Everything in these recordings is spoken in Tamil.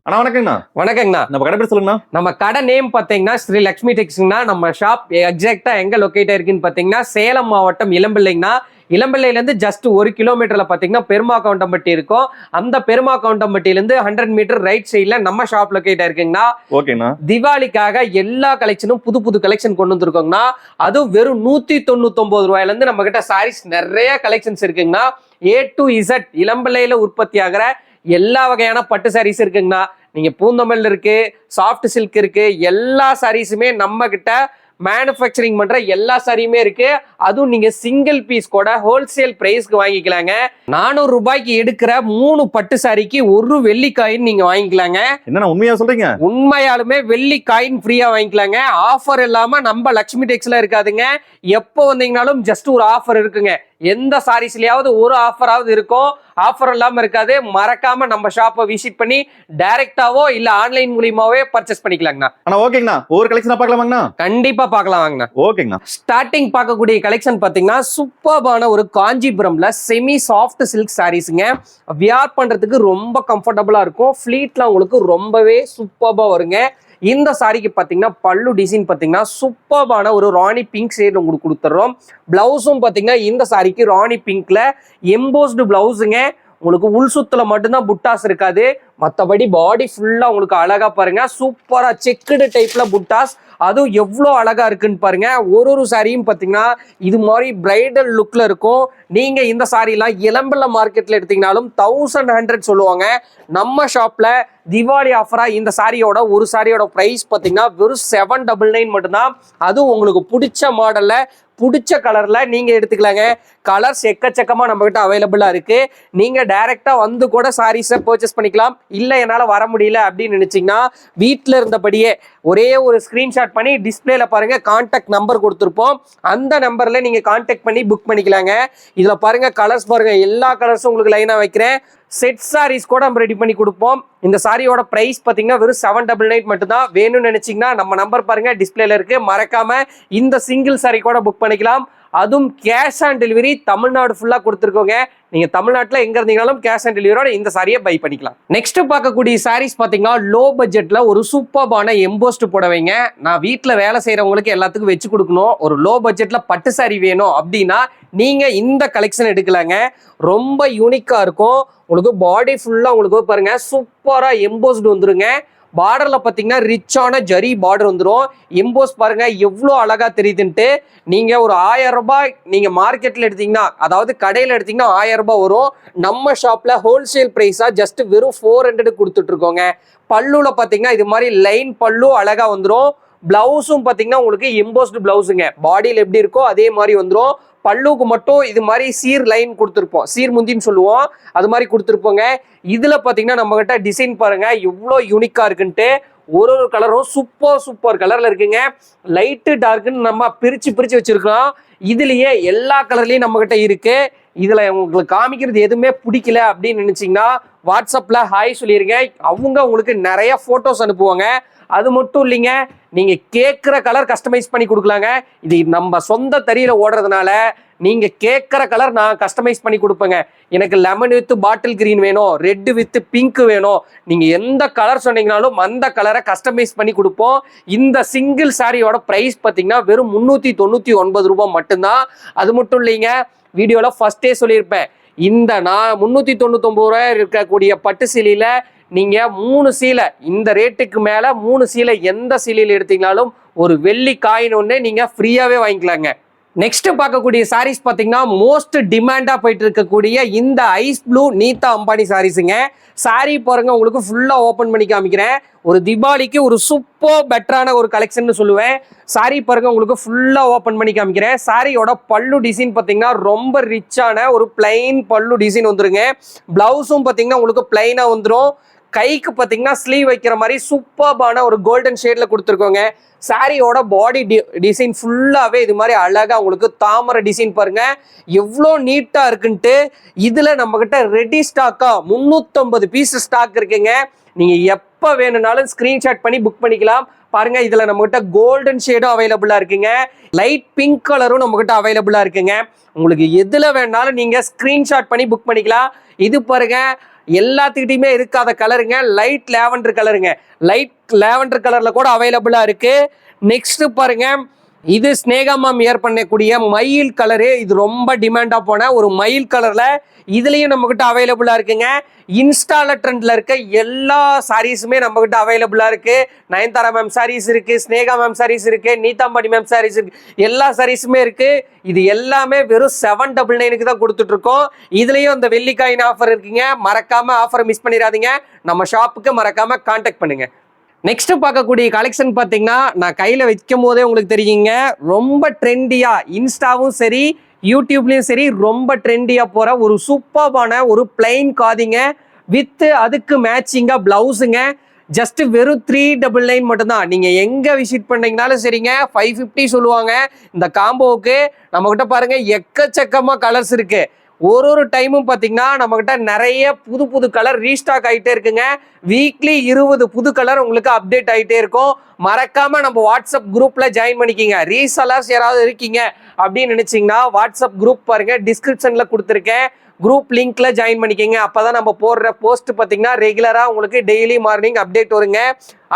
அண்ணா வணக்கங்கண்ணா. வணக்கங்கண்ணா. நம்ம கடை பேர் சொல்லுங்கண்ணா. நம்ம கடை நேம் பாத்தீங்கன்னா ஸ்ரீ லக்ஷ்மி டெக்ஸ்னா. நம்ம ஷாப் எக்ஸாக்டா எங்க லொகேட் இருக்குன்னு பாத்தீங்கன்னா சேலம் மாவட்டம் இளம்பிள்ளைங்கண்ணா. இளம்பிள்ளையில இருந்து ஜஸ்ட் 1 கிலோமீட்டர்ல பாத்தீங்கன்னா பெருமாக்கவுண்டம்பட்டி இருக்கும். அந்த பெருமாக்கவுண்டம்பட்டியில இருந்து 100 மீட்டர் ரைட் சைட்ல நம்ம ஷாப் லொகேட் இருக்குங்கண்ணா. ஓகேண்ணா. தீபாவளிக்காக எல்லா கலெக்ஷனும் புது கலெக்ஷன் கொண்டு வந்திருக்கோங்கண்ணா. அதுவும் வெறும் 199 ரூபாயில இருந்து நம்ம கிட்ட சாரீஸ் நிறைய கலெக்ஷன்ஸ் இருக்குங்கண்ணா. A to Z இளம்பிள்ளையில உற்பத்தி ஆகிற எல்லா வகையான பட்டு சாரீஸ் இருக்குங்கண்ணா. நீங்க பூந்தமிழ் இருக்கு, சாஃப்ட் சில்க் இருக்கு, எல்லா சாரீஸுமே நம்ம கிட்ட மேனுஃபேக்சரிங் பண்ற எல்லா சாரியுமே இருக்கு. அதுவும் நீங்க சிங்கிள் பீஸ் கூட ஹோல்சேல் பிரைஸ்க்கு வாங்கிக்கலாங்க. 400 ரூபாய்க்கு எடுக்கிற 3 பட்டு சாரிக்கு 1 வெள்ளி காயின் நீங்க வாங்கிக்கலாங்க. என்ன உண்மையா சொல்றீங்க? உண்மையாலுமே வெள்ளி காயின் ஃப்ரீயா வாங்கிக்கலாங்க. ஆஃபர் இல்லாம நம்ம லக்ஷ்மி டெக்ஸ்ல இருக்காதுங்க. எப்போ வந்தீங்கனாலும் ஜஸ்ட் ஒரு ஆஃபர் இருக்குங்க. எந்த சாரீஸ்லயாவது ஒரு ஆஃபராவது இருக்கும். ஆஃபர் இல்லாம இருக்காது. மறக்காம நம்ம ஷாப்பை விசிட் பண்ணி டைரக்டாவோ இல்ல ஆன்லைன் மூலியமாவே பர்ச்சேஸ் பண்ணிக்கலாங்கண்ணா. ஆனா ஓகேங்கண்ணா. ஒரு கலெக்ஷனா பார்க்கலாமாங்கண்ணா? கண்டிப்பா பார்க்கலாம் வாங்கண்ணா. ஓகேங்கண்ணா. ஸ்டார்டிங் பார்க்கக்கூடிய கலெக்ஷன் பாத்தீங்கன்னா சூப்பர்பான ஒரு காஞ்சிபுரம்ல செமி சாஃப்ட் சில்க் சாரீஸ்ங்க. வியர் பண்றதுக்கு ரொம்ப கம்ஃபர்டபுளா இருக்கும். ஃபிளீட்ல உங்களுக்கு ரொம்பவே சூப்பர்பா வருங்க. இந்த சாரிக்கு பாத்தீங்கன்னா பல்லு டிசைன் பாத்தீங்கன்னா சூப்பர்பான ஒரு ராணி பிங்க் ஷேட் உங்களுக்கு கொடுத்துறோம். பிளவுஸும் பாத்தீங்கன்னா இந்த சாரிக்கு ராணி பிங்க்ல எம்போஸ்டு பிளவுஸுங்க. உங்களுக்கு உள் சுத்துல மட்டும்தான் புட்டாஸ் இருக்காது. மற்றபடி பாடி ஃபுல்லா உங்களுக்கு அழகா பாருங்க. சூப்பரா செக்குடு டைப்ல புட்டாஸ். அதுவும் எவ்வளோ அழகா இருக்குன்னு பாருங்க. ஒரு சாரியும் பாத்தீங்கன்னா இது மாதிரி பிரைடல் லுக்ல இருக்கும். நீங்க இந்த சாரிலாம் இளம்பிள்ளை மார்க்கெட்ல எடுத்தீங்கன்னாலும் 1100 சொல்லுவாங்க. நம்ம ஷாப்ல தீபாவளி ஆஃபரா இந்த சாரியோட ஒரு சாரியோட பிரைஸ் பாத்தீங்கன்னா வெறும் 799 மட்டும்தான். அதுவும் உங்களுக்கு பிடிச்ச மாடல்ல பிடிச்ச கலர்ல நீங்க எடுத்துக்கலாங்க. கலர்ஸ் எக்கச்சக்கமா நம்ம கிட்ட அவைலபிளா இருக்கு. நீங்க டைரக்டா வந்து கூட சாரீஸை பர்ச்சேஸ் பண்ணிக்கலாம். இல்ல என்னால வர முடியல அப்படின்னு நினைச்சீங்கன்னா வீட்டுல இருந்தபடியே ஒரே ஒரு ஸ்கிரீன்ஷாட் பண்ணி டிஸ்பிளேல பாருங்க கான்டாக்ட் நம்பர் கொடுத்துருப்போம். அந்த நம்பர்ல நீங்க கான்டாக்ட் பண்ணி புக் பண்ணிக்கலாங்க. இதுல பாருங்க கலர்ஸ் பாருங்க. எல்லா கலர்ஸும் உங்களுக்கு லைனா வைக்கிறேன். செட் சாரீஸ் கூட நம்ம ரெடி பண்ணி கொடுப்போம். இந்த சாரியோட பிரைஸ் பாத்தீங்கன்னா வெறும் 799 மட்டும்தான். வேணும்னு நினைச்சீங்கன்னா நம்ம நம்பர் பாருங்க டிஸ்பிளேல இருக்கு. மறக்காம இந்த சிங்கிள் சாரி கூட புக் பண்ணிக்கலாம். அதுவும் கேஷ் ஆன் டெலிவரி தமிழ்நாடு ஃபுல்லா கொடுத்துருக்கோங்க. நீங்க தமிழ்நாட்டுல எங்க இருந்தீங்கனாலும் கேஷ் ஆன் டெலிவரியோட இந்த சாரியை பை பண்ணிக்கலாம். நெக்ஸ்ட் பார்க்கக்கூடிய சாரீஸ் பாத்தீங்கன்னா லோ பட்ஜெட்ல ஒரு சூப்பர்பான எம்போஸ்ட் புடவைங்க. நான் வீட்டுல வேலை செய்யறவங்களுக்கு எல்லாத்துக்கும் வச்சு கொடுக்கணும். ஒரு லோ பட்ஜெட்ல பட்டு சாரி வேணும் அப்படின்னா நீங்க இந்த கலெக்ஷன் எடுக்கலாங்க. ரொம்ப யூனிக்கா இருக்கும். உங்களுக்கு பாடி ஃபுல்லா உங்களுக்கு பாருங்க சூப்பரா எம்போஸ்டு வந்துருங்க. பார்டர்ல பாத்தீங்கன்னா ரிச்சான ஜரி பார்டர் வந்துடும். எம்போஸ் பாருங்க எவ்வளோ அழகா தெரியுதுன்ட்டு. நீங்க ஒரு 1000 ரூபாய் நீங்க மார்க்கெட்ல எடுத்தீங்கன்னா, அதாவது கடையில எடுத்தீங்கன்னா 1000 ரூபாய் வரும். நம்ம ஷாப்ல ஹோல்சேல் பிரைஸா ஜஸ்ட் வெறும் 400 கொடுத்துட்டு இருக்கோங்க. பல்லுல பாத்தீங்கன்னா இது மாதிரி லைன் பல்லு அழகா வந்துடும். பிளவுஸும் பாத்தீங்கன்னா உங்களுக்கு எம்போஸ்டு பிளவுஸுங்க. பாடியில் எப்படி இருக்கோ அதே மாதிரி வந்துடும். பல்லுக்கு மட்டும் இது மாதிரி சீர் லைன் கொடுத்துருப்போம். சீர் முந்தின்னு சொல்லுவோம். அது மாதிரி கொடுத்துருப்போங்க. இதுல பாத்தீங்கன்னா நம்ம கிட்ட டிசைன் பாருங்க எவ்வளோ யூனிக்கா இருக்குன்ட்டு. ஒரு கலரும் சூப்பர் கலர்ல இருக்குங்க. லைட்டு டார்க்குன்னு நம்ம பிரிச்சு வச்சிருக்கோம். இதுலயே எல்லா கலர்லயும் நம்ம கிட்ட இருக்கு. இதுல உங்களுக்கு காமிக்கிறது எதுவுமே பிடிக்கல அப்படின்னு நினைச்சீங்கன்னா வாட்ஸ்அப்ல ஹாய் சொல்லிருங்க. அவங்க உங்களுக்கு நிறைய போட்டோஸ் அனுப்புவாங்க. அது மட்டும் இல்லைங்க, நீங்க கேட்கிற கலர் கஸ்டமைஸ் பண்ணி கொடுக்கலாங்க. இது நம்ம சொந்த தறியில ஓடுறதுனால நீங்க கேட்கிற கலர் நான் கஸ்டமைஸ் பண்ணி கொடுப்பேங்க. எனக்கு லெமன் வித் பாட்டில் கிரீன் வேணும், ரெட் வித் பிங்க் வேணும். நீங்க எந்த கலர் சொன்னீங்கனாலும் அந்த கலரை கஸ்டமைஸ் பண்ணி கொடுப்போம். இந்த சிங்கிள் சாரியோட பிரைஸ் பார்த்தீங்கன்னா வெறும் 399 ரூபாய் மட்டும்தான். அது மட்டும் இல்லைங்க, வீடியோல ஃபர்ஸ்டே சொல்லியிருப்பேன். இந்த நான் 399 ரூபாய் இருக்கக்கூடிய பட்டு சீலையில நீங்க 3 சீலை இந்த ரேட்டுக்கு மேல 3 சீலை எந்த சீலையில் எடுத்தீங்கனாலும் ஒரு வெள்ளி காயின் ஒன்று நீங்க ஃப்ரீயாவே வாங்கிக்கலாங்க. நெக்ஸ்ட் பார்க்கக்கூடிய சாரீஸ் பாத்தீங்கன்னா மோஸ்ட் டிமாண்டா போயிட்டு இருக்கக்கூடிய இந்த ஐஸ் ப்ளூ நீதா அம்பானி சாரீஸுங்க. சாரி பாருங்க உங்களுக்கு ஃபுல்லா ஓபன் பண்ணி காமிக்கிறேன். ஒரு தீபாவளிக்கு ஒரு சூப்பர் பெட்டரான ஒரு கலெக்ஷன் சொல்லுவேன். சாரி பாருங்க உங்களுக்கு ஃபுல்லா ஓபன் பண்ணி காமிக்கிறேன். சாரியோட பல்லு டிசைன் பாத்தீங்கன்னா ரொம்ப ரிச்சான ஒரு பிளைன் பல்லு டிசைன் வந்துருங்க. பிளவுஸும் பாத்தீங்கன்னா உங்களுக்கு பிளைனா வந்துடும். கைக்கு பாத்தீங்கன்னா ஸ்லீவ் வைக்கிற மாதிரி சூப்பர்பான ஒரு கோல்டன் ஷேட்ல கொடுத்துருக்கோங்க. சாரியோட பாடி டிசைன் ஃபுல்லாவே இது மாதிரி அழகா உங்களுக்கு தாமரை டிசைன் பாருங்க எவ்வளோ நீட்டா இருக்குன்ட்டு. இதுல நம்ம கிட்ட ரெடி ஸ்டாக்கா 350 பீஸ் ஸ்டாக் இருக்குங்க. நீங்க எப்ப வேணும்னாலும் ஸ்கிரீன்ஷாட் பண்ணி புக் பண்ணிக்கலாம். பாருங்க இதுல நம்ம கிட்ட கோல்டன் ஷேடும் அவைலபிளா இருக்குங்க. லைட் பிங்க் கலரும் நம்ம கிட்ட அவைலபிளா இருக்குங்க. உங்களுக்கு எதுல வேணாலும் நீங்க ஸ்கிரீன்ஷாட் பண்ணி புக் பண்ணிக்கலாம். இது பாருங்க எல்லாத்துக்கிட்டையுமே இருக்காத கலருங்க, லைட் லேவண்டர் கலருங்க. லைட் லேவண்டர் கலர்ல கூட அவைலபிளா இருக்கு. நெக்ஸ்ட் பாருங்க, இது ஸ்னேகா மேம் வியர் பண்ணக்கூடிய மயில் கலரு. இது ரொம்ப டிமாண்டா போன ஒரு மயில் கலர்ல இதுலயும் நம்ம கிட்ட அவைலபிளா இருக்குங்க. இன்ஸ்டால ட்ரெண்ட்ல இருக்க எல்லா சாரீஸுமே நம்ம கிட்ட அவைலபிளா இருக்கு. நயன்தாரா மேம் சாரீஸ் இருக்கு, ஸ்னேகா மேம் சாரீஸ் இருக்கு, நீதாம்படி மேம் சாரீஸ் இருக்கு, எல்லா சாரீஸுமே இருக்கு. இது எல்லாமே வெறும் 799க்கு தான் கொடுத்துட்டு இருக்கோம். இதுலயும் இந்த வெள்ளிக்காயின் ஆஃபர் இருக்குங்க. மறக்காம ஆஃபர் மிஸ் பண்ணிடாதீங்க. நம்ம ஷாப்புக்கு மறக்காம கான்டாக்ட் பண்ணுங்க. நெக்ஸ்ட் பார்க்கக்கூடிய கலெக்ஷன் பார்த்தீங்கன்னா, நான் கையில் வைக்கும் போதே உங்களுக்கு தெரியுங்க, ரொம்ப ட்ரெண்டியா இன்ஸ்டாவும் சரி யூடியூப்லயும் சரி ரொம்ப ட்ரெண்டியா போற ஒரு சூப்பர்பான ஒரு பிளைன் காதிங்க வித் அதுக்கு மேட்சிங்கா பிளவுஸுங்க. ஜஸ்ட் வெறும் 399 மட்டும்தான். நீங்க எங்க விசிட் பண்ணீங்கனாலும் சரிங்க 550 சொல்லுவாங்க இந்த காம்போவுக்கு. நம்ம கிட்ட பாருங்க எக்கச்சக்கமா கலர்ஸ் இருக்கு. ஒரு டைமும் பார்த்தீங்கன்னா நம்ம கிட்ட நிறைய புது புது கலர் ரீஸ்டாக் ஆகிட்டே இருக்குங்க. வீக்லி 20 புது கலர் உங்களுக்கு அப்டேட் ஆகிட்டே இருக்கும். மறக்காம நம்ம வாட்ஸ்அப் குரூப்ல ஜாயின் பண்ணிக்கிங்க. ரீசெல்லர்ஸ் யாராவது இருக்கீங்க அப்படின்னு நினைச்சீங்கன்னா வாட்ஸ்அப் குரூப் பாருங்க, டிஸ்கிரிப்ஷன்ல கொடுத்துருக்கேன். குரூப் லிங்க்ல ஜாயின் பண்ணிக்கிங்க. அப்பதான் நம்ம போடுற போஸ்ட் பார்த்தீங்கன்னா ரெகுலரா உங்களுக்கு டெய்லி மார்னிங் அப்டேட் வருங்க.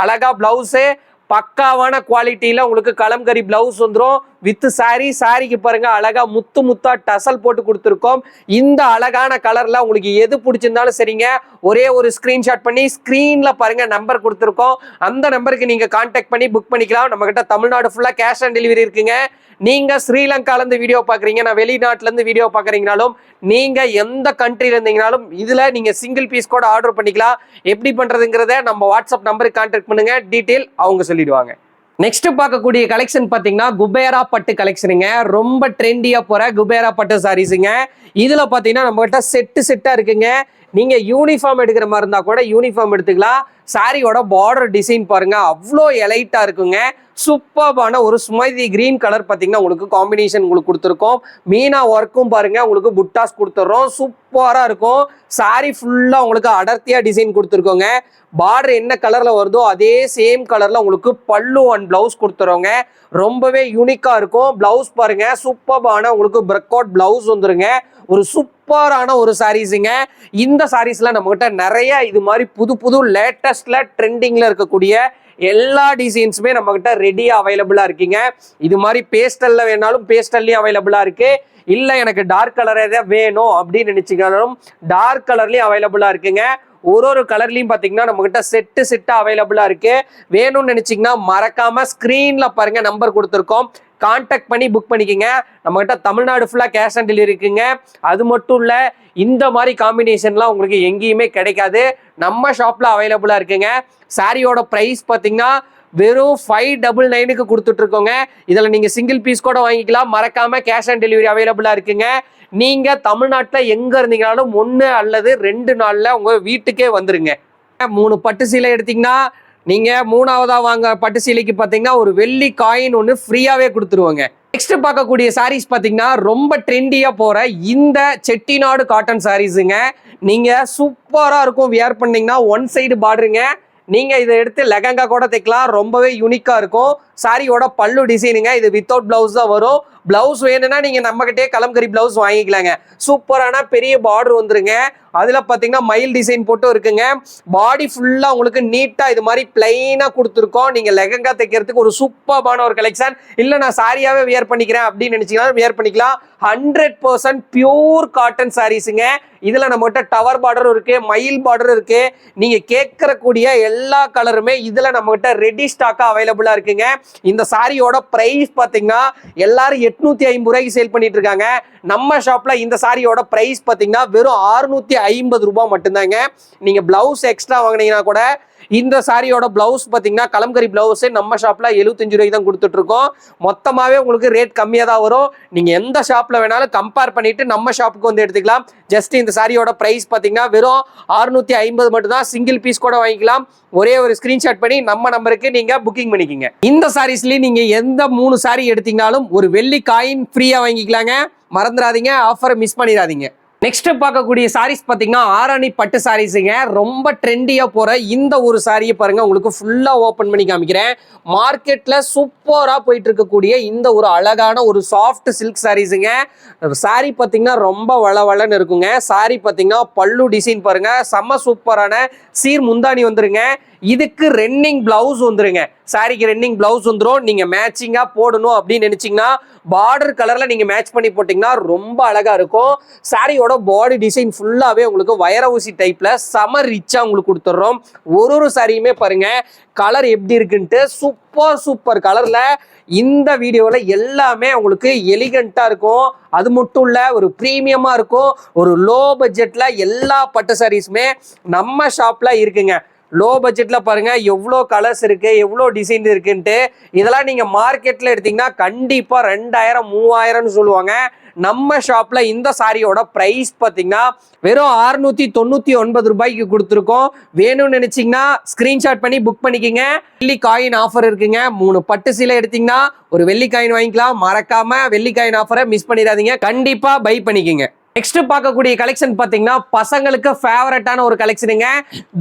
அழகா பிளவுஸு பக்காவான குவாலிட்டியில உங்களுக்கு கலம்கரி பிளவுஸ் வந்துடும் வித் சாரிக்கு பாருங்க அழகா முத்து முத்தா டசல் போட்டு கொடுத்துருக்கோம். இந்த அழகான கலர்ல உங்களுக்கு எது பிடிச்சிருந்தாலும் சரிங்க, ஒரே ஒரு ஸ்கிரீன்ஷாட் பண்ணி ஸ்கிரீன்ல பாருங்க நம்பர் கொடுத்துருக்கோம். அந்த நம்பருக்கு நீங்க கான்டாக்ட் பண்ணி புக் பண்ணிக்கலாம். நம்ம கிட்ட தமிழ்நாடு ஃபுல்லா கேஷ் ஆன் டெலிவரி இருக்குங்க. நீங்க ஸ்ரீலங்கால இருந்து வீடியோ பாக்குறீங்க, நான் வெளிநாட்டுல இருந்து வீடியோ பாக்குறீங்கனாலும், நீங்க எந்த கண்ட்ரில இருந்தீங்கனாலும் இதுல நீங்க சிங்கிள் பீஸ் கூட ஆர்டர் பண்ணிக்கலாம். எப்படி பண்றதுங்கிறத நம்ம வாட்ஸ்அப் நம்பருக்கு கான்டாக்ட் பண்ணுங்க, டீடைல் அவங்க சொல்லிடுவாங்க. நெக்ஸ்ட் பார்க்கக்கூடிய கலெக்ஷன் பாத்தீங்கன்னா குபேரா பட்டு கலெக்ஷனுங்க. ரொம்ப ட்ரெண்டியா போற குபேரா பட்டு சாரீஸுங்க. இதுல பாத்தீங்கன்னா நம்ம கிட்ட செட்டா இருக்குங்க. நீங்க யூனிஃபார்ம் எடுக்கிற மாதிரி இருந்தா கூட யூனிஃபார்ம் எடுத்துக்கலாம். சாரியோட பார்டர் டிசைன் பாருங்க அவ்வளோ எலைட்டா இருக்குங்க. சூப்பர்பான ஒரு ஸ்மைதி கிரீன் கலர் பார்த்தீங்கன்னா உங்களுக்கு காம்பினேஷன் உங்களுக்கு கொடுத்துருக்கோம். மீனா ஒர்க்கும் பாருங்க உங்களுக்கு புட்டாஸ் கொடுத்துட்றோம். சூப்பரா இருக்கும். சாரி ஃபுல்லா உங்களுக்கு அடர்த்தியா டிசைன் கொடுத்துருக்கோங்க. பார்டர் என்ன கலர்ல வருதோ அதே சேம் கலர்ல உங்களுக்கு பல்லு அண்ட் பிளவுஸ் கொடுத்துறோங்க. ரொம்பவே யூனிக்கா இருக்கும். பிளவுஸ் பாருங்க சூப்பர்பான உங்களுக்கு பிரக் அவுட் பிளவுஸ் வந்துருங்க. ஒரு சூப்பரான ஒரு சாரீஸுங்க. இந்த சாரீஸ்ல நம்ம கிட்ட நிறைய இது மாதிரி புது லேட்டஸ்ட்ல ட்ரெண்டிங்ல இருக்கக்கூடிய எல்லா டிசைன்ஸுமே நம்ம கிட்ட ரெடியா அவைலபிளா இருக்குங்க. இது மாதிரி பேஸ்டல்ல வேணாலும் பேஸ்டல்லையும் அவைலபிளா இருக்கு. இல்ல எனக்கு டார்க் கலர் ஏதாவது வேணும் அப்படின்னு நினைச்சீங்கன்னாலும் டார்க் கலர்லயும் அவைலபிளா இருக்குங்க. ஒரு கலர்லயும் பாத்தீங்கன்னா நம்ம கிட்ட செட்டா அவைலபிளா இருக்கு. வேணும்னு நினைச்சீங்கன்னா மறக்காம ஸ்கிரீன்ல பாருங்க நம்பர் கொடுத்துருக்கோம், கான்டாக்ட் பண்ணி புக் பண்ணிக்கோங்க. நம்ம கிட்ட தமிழ்நாடு ஃபுல்லா கேஷ் ஆன் டெலிவரி இருக்குங்க. அது மட்டும் இல்ல, இந்த மாதிரி காம்பினேஷன்லாம் உங்களுக்கு எங்கேயுமே கிடைக்காது, நம்ம ஷாப்ல அவைலபிளா இருக்குங்க. சாரியோட பிரைஸ் பாத்தீங்கன்னா வெறும் 599க்கு கொடுத்துட்டு இருக்கோங்க. இதுல நீங்க சிங்கிள் பீஸ் கூட வாங்கிக்கலாம். மறக்காம கேஷ் ஆன் டெலிவரி அவைலபிளா இருக்குங்க. நீங்க தமிழ்நாட்டுல எங்க இருந்தீங்கனாலும் 1 அல்லது 2 நாள்ல உங்க வீட்டுக்கே வந்துருங்க. 3 பட்டு சீலை எடுத்தீங்கன்னா நீங்க 3ஆவதா வாங்க பட்டு சீலைக்கு பாத்தீங்கன்னா ஒரு வெள்ளி காயின் ஒன்று ஃப்ரீயாவே கொடுத்துருவாங்க. நெக்ஸ்ட் பார்க்கக்கூடிய சாரீஸ் பாத்தீங்கன்னா ரொம்ப ட்ரெண்டியா போற இந்த செட்டிநாடு காட்டன் சாரீஸுங்க. நீங்க சூப்பரா இருக்கும். வியர் பண்ணீங்கன்னா ஒன் சைடு பார்டருங்க. நீங்க இதை எடுத்து லெகங்கா கூட தைக்கலாம். ரொம்பவே யூனிக்கா இருக்கும். சாரியோட பல்லு டிசைனுங்க. இது வித்தவுட் பிளவுஸ் தான் வரும். பிளவுஸ் வேணும்னா நீங்க நம்ம கிட்டே கலம்கரி பிளவுஸ் வாங்கிக்கலாங்க. சூப்பரான பெரிய பார்டர் வந்துருங்க. அதுல பாத்தீங்கன்னா மயில் டிசைன் போட்டு இருக்குங்க. பாடி ஃபுல்லா உங்களுக்கு நீட்டா இது மாதிரி பிளைனா கொடுத்துருக்கோம். நீங்க லெகங்கா தைக்கிறதுக்கு ஒரு சூப்பரான ஒரு கலெக்ஷன். இல்ல நான் சாரியாவே வியர் பண்ணிக்கிறேன் அப்படின்னு நினைச்சீங்கன்னா வியர் பண்ணிக்கலாம். 100% பியூர் காட்டன் சாரீஸுங்க. இதுல நம்ம கிட்ட டவர் பார்டர் இருக்கு, மயில் பார்டர் இருக்கு. நீங்க கேட்கக்கூடிய எல்லா கலருமே இதுல நம்ம கிட்ட ரெடி ஸ்டாக்கா அவைலபிளா இருக்குங்க. இந்த சாரியோட பிரைஸ் பாத்தீங்கன்னா எல்லாரும் 850 ரூபாய்க்கு சேல் பண்ணிட்டு இருக்காங்க. நம்ம ஷாப்ல இந்த சாரியோட பிரைஸ் பாத்தீங்கன்னா வெறும் 650 ரூபாய் மட்டும்தாங்க. நீங்க பிளவுஸ் எக்ஸ்ட்ரா வாங்கினீங்கன்னா கூட இந்த சாரியோட பிளவுஸ் பாத்தீங்கன்னா கலம்கரி பிளவுஸ் நம்ம ஷாப்ல 75 ரூபாய்க்கு தான் கொடுத்துட்டு இருக்கோம். மொத்தமாவே உங்களுக்கு ரேட் கம்மியா தான் வரும். நீங்க எந்த ஷாப்ல வேணாலும் கம்பேர் பண்ணிட்டு நம்ம ஷாப்புக்கு வந்து எடுத்துக்கலாம். ஜஸ்ட் இந்த சாரியோட பிரைஸ் பாத்தீங்கன்னா வெறும் 650 மட்டும் தான். சிங்கிள் பீஸ் கூட வாங்கிக்கலாம். ஒரே ஒரு ஸ்கிரீன்ஷாட் பண்ணி நம்ம நம்பருக்கு நீங்க புக்கிங் பண்ணிக்கங்க. இந்த சாரீஸ்லயே நீங்க எந்த 3 சாரி எடுத்தீங்கனாலும் ஒரு வெள்ளி காயின் ஃப்ரீயா வாங்கிக்கலாங்க. மறந்துடாதீங்க, ஆஃபரை மிஸ் பண்ணிடாதீங்க. நெக்ஸ்ட் பார்க்கக்கூடிய சாரீஸ் பாத்தீங்கன்னா ஆரணி பட்டு சாரீஸுங்க. ரொம்ப ட்ரெண்டியா போற இந்த ஒரு சாரியை பாருங்க, உங்களுக்கு ஃபுல்லா ஓபன் பண்ணி காமிக்கிறேன். மார்க்கெட்ல சூப்பரா போயிட்டு இருக்கக்கூடிய இந்த ஒரு அழகான ஒரு சாஃப்ட் சில்க் சாரீஸுங்க. சாரி பாத்தீங்கன்னா ரொம்ப வளவளன்னு இருக்குங்க. சாரி பாத்தீங்கன்னா பல்லு டிசைன் பாருங்க, செம்ம சூப்பரான சீர் முந்தானி வந்துருங்க. இதுக்கு ரன்னிங் பிளவுஸ் வந்துருங்க. சாரிக்கு ரன்னிங் பிளவுஸ் வந்துடும். நீங்க மேட்சிங்கா போடணும் அப்படின்னு நினைச்சீங்கன்னா பார்டர் கலர்ல நீங்க மேட்ச் பண்ணி போட்டீங்கன்னா ரொம்ப அழகா இருக்கும். சாரியோட பாடி டிசைன் ஃபுல்லாவே உங்களுக்கு வைர ஊசி டைப்ல செம ரிச்சா உங்களுக்கு கொடுத்துட்றோம். ஒரு சாரியுமே பாருங்க கலர் எப்படி இருக்குன்ட்டு சூப்பர் கலர்ல இந்த வீடியோல எல்லாமே உங்களுக்கு எலிகண்டா இருக்கும். அது மட்டும் இல்ல ஒரு பிரீமியமா இருக்கும். ஒரு லோ பட்ஜெட்ல எல்லா பட்டு சாரீஸுமே நம்ம ஷாப்ல இருக்குங்க. லோ பட்ஜெட்ல பாருங்க எவ்வளோ கலர்ஸ் இருக்கு, எவ்வளோ டிசைன் இருக்குன்ட்டு. இதெல்லாம் நீங்க மார்க்கெட்ல எடுத்தீங்கன்னா கண்டிப்பா 2000 3000 சொல்லுவாங்க. நம்ம ஷாப்ல இந்த சாரியோட பிரைஸ் பாத்தீங்கன்னா வெறும் 699 ரூபாய்க்கு கொடுத்துருக்கோம். வேணும்னு நினைச்சீங்கன்னா ஸ்கிரீன்ஷாட் பண்ணி புக் பண்ணிக்கோங்க. வெள்ளி காயின் ஆஃபர் இருக்குங்க. 3 பட்டு சீலை எடுத்தீங்கன்னா ஒரு வெள்ளி காயின் வாங்கிக்கலாம். மறக்காம வெள்ளி காயின் ஆஃபரை மிஸ் பண்ணிடாதீங்க. கண்டிப்பா பை பண்ணிக்கோங்க. நெக்ஸ்ட் பார்க்கக்கூடிய கலெக்ஷன் பாத்தீங்கன்னா பசங்களுக்கு ஃபேவரட்டான ஒரு கலெக்ஷனுங்க.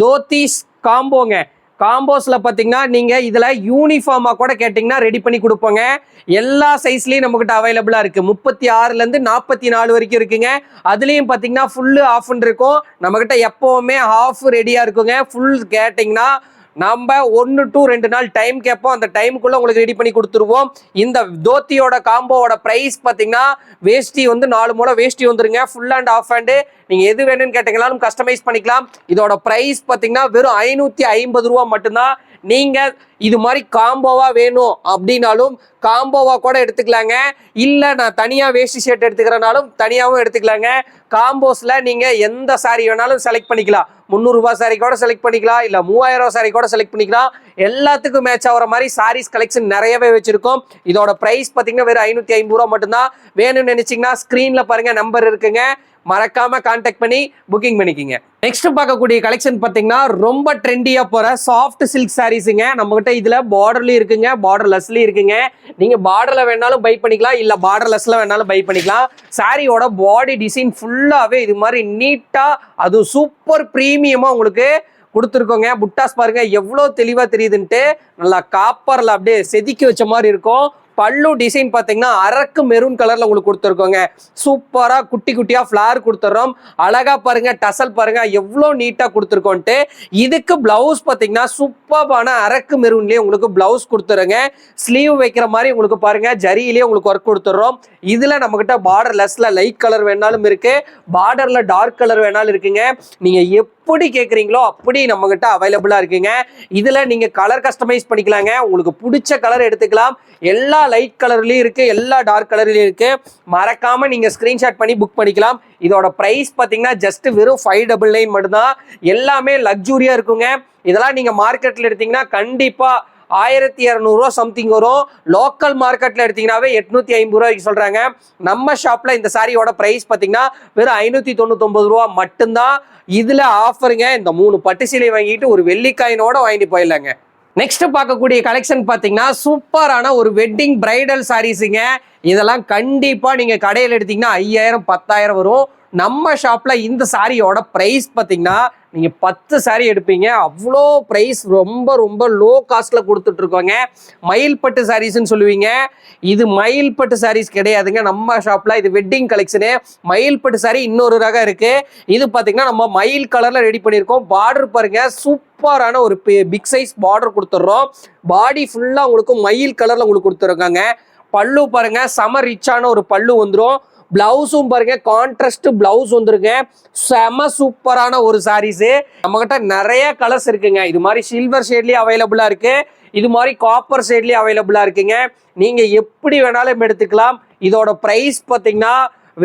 தோத்திஸ் காம்போங்க. காம்போஸ்ல பாத்தீங்கன்னா நீங்க இதுல யூனிஃபார்மா கூட கேட்டீங்கன்னா ரெடி பண்ணி கொடுப்போங்க. எல்லா சைஸ்லயும் நம்ம கிட்ட அவைலபிளா இருக்கு. 36ல இருந்து 44 வரைக்கும் இருக்குங்க. அதுலயும் பாத்தீங்கன்னா ஃபுல்லு ஆஃப் இருக்கும். நம்ம கிட்ட எப்பவுமே ஹாஃப் ரெடியா இருக்குங்க. ஃபுல் கேட்டீங்கன்னா நம்ம 1 to 2 நாள் டைம் கேட்போம். அந்த டைமுக்குள்ள உங்களுக்கு ரெடி பண்ணி கொடுத்துருவோம். இந்த தோத்தியோட காம்போவோட பிரைஸ் பாத்தீங்கன்னா வேஷ்டி வந்து 4 மூலை வேஷ்டி வந்துருங்க. ஃபுல் அண்ட் ஆஃப் ஹேண்டு நீங்க எது வேணும்னு கேட்டீங்கன்னாலும் கஸ்டமைஸ் பண்ணிக்கலாம். இதோட பிரைஸ் பாத்தீங்கன்னா வெறும் 550 ரூபா மட்டும்தான். நீங்க இது மாதிரி காம்போவா வேணும் அப்படின்னாலும் காம்போவா கூட எடுத்துக்கலாங்க. இல்ல நான் தனியா வேஷ்டி ஷர்ட் எடுத்துக்கிறனாலும் தனியாவும் எடுத்துக்கலாங்க. காம்போஸ்ல நீங்க எந்த சாரி வேணாலும் செலக்ட் பண்ணிக்கலாம். 300 ரூபாய் சாரி கூட செலக்ட் பண்ணிக்கலாம், இல்ல 3000 ரூபாய் சாரி கூட செலக்ட் பண்ணிக்கலாம். எல்லாத்துக்கும் மேட்ச் ஆகிற மாதிரி சாரீஸ் கலெக்ஷன் நிறையவே வச்சிருக்கோம். இதோட பிரைஸ் பாத்தீங்கன்னா வெறும் 550 ரூபா மட்டும்தான். வேணும்னு நினைச்சீங்கன்னா ஸ்கிரீன்ல பாருங்க நம்பர் இருக்குங்க. மறக்காம கான்டாக்ட் பண்ணி புக்கிங் பண்ணிக்கங்க. நெக்ஸ்ட் பார்க்கக்கூடிய கலெக்ஷன் பாத்தீங்கன்னா ரொம்ப ட்ரெண்டியா போற சாஃப்ட் சில்க் சாரீஸுங்க. நம்ம கிட்ட இதுல பார்டர்லயும் இருக்குங்க, பார்டர்லெஸ்லயும் இருக்குங்க. நீங்க பார்டர்ல வேணாலும் பை பண்ணிக்கலாம், இல்ல பார்டர்லெஸ்ல வேணாலும் பை பண்ணிக்கலாம். சாரியோட பாடி டிசைன் ஃபுல்லாவே இது மாதிரி நீட்டா அது சூப்பர் பிரீமியமா உங்களுக்கு கொடுத்துருக்கோங்க. புட்டாஸ் பாருங்க எவ்வளவு தெளிவா தெரியுதுன்ட்டு. நல்லா காப்பர்ல அப்படியே செதுக்கி வச்ச மாதிரி இருக்கும். பல்லு டிசைன் பாத்தீங்கன்னா அரக்கு மெரூன் கலர்ல உங்களுக்கு கொடுத்துருக்கோங்க. சூப்பரா குட்டி குட்டியா ஃபிளார் கொடுத்துறோம். அழகா பாருங்க டசல் பாருங்க எவ்வளவு நீட்டா கொடுத்துருக்கோன்ட்டு. இதுக்கு பிளவுஸ் பாத்தீங்கன்னா சூப்பரான அரக்கு மெரூன்லயே உங்களுக்கு பிளவுஸ் கொடுத்துருங்க. ஸ்லீவ் வைக்கிற மாதிரி உங்களுக்கு பாருங்க ஜரியிலேயே உங்களுக்கு ஒர்க் கொடுத்துறோம். இதுல நம்ம கிட்ட பார்டர் லெஸ்ல லைட் கலர் வேணாலும் இருக்கு, பார்டர்ல டார்க் கலர் வேணாலும் இருக்குங்க. நீங்க எப்படி கேக்குறீங்களோ அப்படி நம்ம கிட்ட அவைலபிளா இருக்குங்க. இதுல நீங்க கலர் கஸ்டமைஸ் பண்ணிக்கலாங்க. உங்களுக்கு பிடிச்ச கலர் எடுத்துக்கலாம். எல்லா லைட் கலர்லயும் இருக்கு, எல்லா டார்க் கலர்லயும் இருக்கு. மறக்காம நீங்க ஸ்கிரீன்ஷாட் பண்ணி புக் பண்ணிக்கலாம். இதோட பிரைஸ் பாத்தீங்கன்னா ஜஸ்ட் வெறும் 599 மட்டும்தான். எல்லாமே லக்ஸூரியா இருக்குங்க. இதெல்லாம் நீங்க மார்க்கெட்ல எடுத்தீங்கன்னா கண்டிப்பா 1200 ரூபா சம்திங் வரும். லோக்கல் மார்க்கெட்ல எடுத்தீங்கன்னாவே 850 ரூபாய்க்கு சொல்றாங்க. நம்ம ஷாப்ல இந்த சாரியோட பிரைஸ் பாத்தீங்கன்னா வெறும் 599 ரூபா மட்டும்தான். இதுல ஆஃபருங்க. இந்த 3 பட்டு சீலை வாங்கிட்டு ஒரு வெள்ளிக்காயினோட வாங்கிட்டு போயிடலாங்க. நெக்ஸ்ட் பார்க்கக்கூடிய கலெக்ஷன் பாத்தீங்கன்னா சூப்பரான ஒரு வெட்டிங் பிரைடல் சாரீஸுங்க. இதெல்லாம் கண்டிப்பா நீங்க கடையில் எடுத்தீங்கன்னா 5000 10,000 வரும். நம்ம ஷாப்ல இந்த சாரியோட பிரைஸ் பாத்தீங்கன்னா நீங்க 10 சாரி எடுப்பீங்க, அவ்வளோ பிரைஸ் ரொம்ப ரொம்ப லோ காஸ்ட்ல கொடுத்துட்டு இருக்கோங்க. மயில் பட்டு சாரீஸ்ன்னு சொல்லுவீங்க. இது மயில் பட்டு சாரீஸ் கிடையாதுங்க. நம்ம ஷாப்ல இது வெட்டிங் கலெக்ஷனு. மயில் பட்டு சாரி இன்னொரு ரகம் இருக்கு. இது பாத்தீங்கன்னா நம்ம மயில் கலர்ல ரெடி பண்ணியிருக்கோம். பார்டர் பாருங்க சூப்பரான ஒரு பிக் சைஸ் பார்டர் கொடுத்துட்றோம். பாடி ஃபுல்லா உங்களுக்கு மயில் கலர்ல உங்களுக்கு கொடுத்துருக்காங்க. பல்லு பாருங்க செம ரிச்சான ஒரு பல்லு வந்துடும். பிளவுஸும் பாருங்க கான்ட்ராஸ்ட் பிளவுஸ் வந்துருங்க. செம சூப்பரான ஒரு சாரீஸ். நம்ம கிட்ட நிறைய கலர்ஸ் இருக்குங்க. இது மாதிரி சில்வர் ஷேட்லயே அவைலபிளா இருக்கு, இது மாதிரி காப்பர் ஷேட்லயே அவைலபிளா இருக்குங்க. நீங்க எப்படி வேணாலும் எடுத்துக்கலாம். இதோட பிரைஸ் பாத்தீங்கன்னா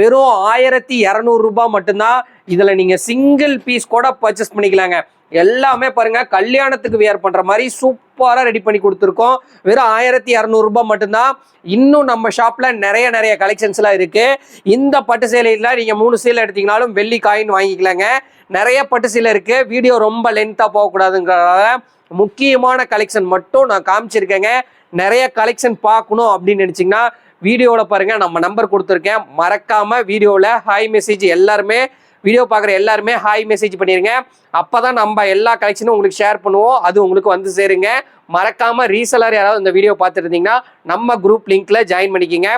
வெறும் 1200 ரூபாய் மட்டும்தான். இதுல நீங்க சிங்கிள் பீஸ் கூட பர்ச்சேஸ் பண்ணிக்கலாங்க. எல்லாமே பாருங்க கல்யாணத்துக்கு வியர் பண்ற மாதிரி சூப்பரா ரெடி பண்ணி கொடுத்துருக்கோம். வெறும் 1200 ரூபாய் மட்டும்தான். இன்னும் நம்ம ஷாப்ல நிறைய கலெக்ஷன்ஸ் எல்லாம் இருக்கு. இந்த பட்டு சேலையில நீங்க 3 சேலை எடுத்தீங்கனாலும் வெள்ளி காயின் வாங்கிக்கலாங்க. நிறைய பட்டு சேலை இருக்கு. வீடியோ ரொம்ப லென்த்தா போகக்கூடாதுங்கிறதால முக்கியமான கலெக்ஷன் மட்டும் நான் காமிச்சிருக்கேங்க. நிறைய கலெக்ஷன் பார்க்கணும் அப்படின்னு நினைச்சீங்கன்னா வீடியோவில் பாருங்க நம்ம நம்பர் கொடுத்துருக்கேன். மறக்காம வீடியோவில் ஹாய் மெசேஜ் எல்லாருமே வீடியோ பார்க்குற எல்லாருமே ஹாய் மெசேஜ் பண்ணிருங்க. அப்பதான் நம்ம எல்லா கலெக்ஷனும் உங்களுக்கு ஷேர் பண்ணுவோம். அது உங்களுக்கு வந்து சேருங்க. மறக்காம ரீசெலர் யாராவது இந்த வீடியோ பார்த்துட்டு இருந்தீங்கன்னா நம்ம குரூப் லிங்க்ல ஜாயின் பண்ணிக்கிங்க.